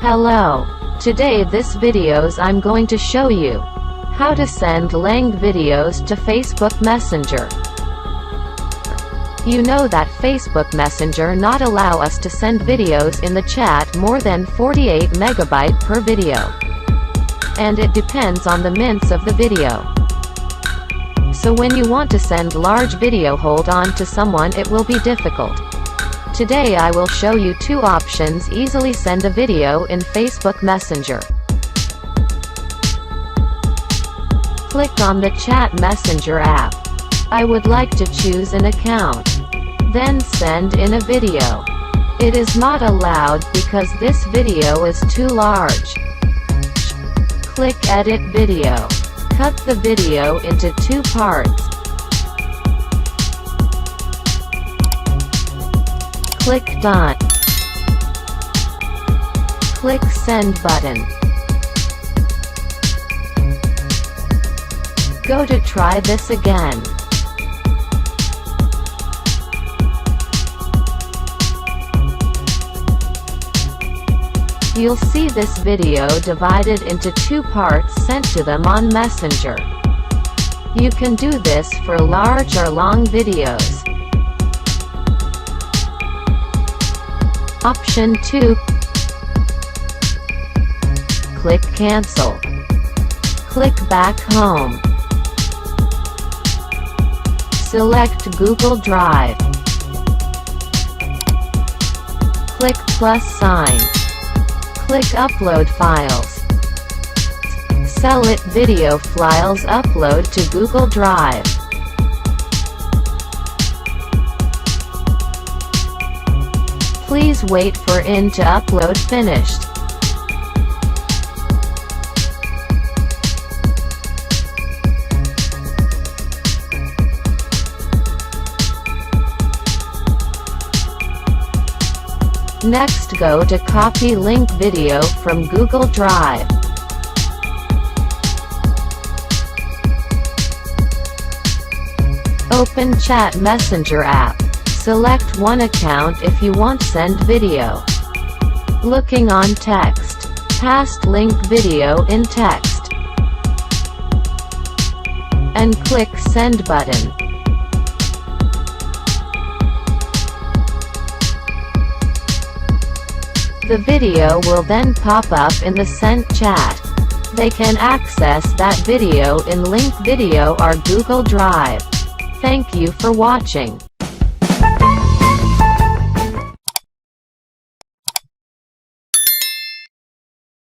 Hello. Today this videos I'm going to show you how to send long videos to Facebook Messenger. You know that Facebook Messenger not allow us to send videos in the chat more than 48 MB per video. And it depends on the minutes of the video. So when you want to send large video hold on to someone it will be difficult. Today I will show you two options easily send a video in Facebook Messenger. Click on the Chat Messenger app. I would like to choose an account. Then send in a video. It is not allowed because this video is too large. Click Edit Video. Cut the video into two parts. Click Done. Click Send button. Go to try this again. You'll see this video divided into two parts sent to them on Messenger. You can do this for large or long videos. Option 2. Click Cancel. Click Back Home. Select Google Drive. Click plus sign. Click Upload Files. Select Video Files upload to Google Drive. Please wait for it to upload finished. Next go to copy link video from Google Drive. Open Chat Messenger app. Select one account if you want send video. Looking on text. Paste link video in text. And click Send button. The video will then pop up in the sent chat. They can access that video in link video or Google Drive. Thank you for watching.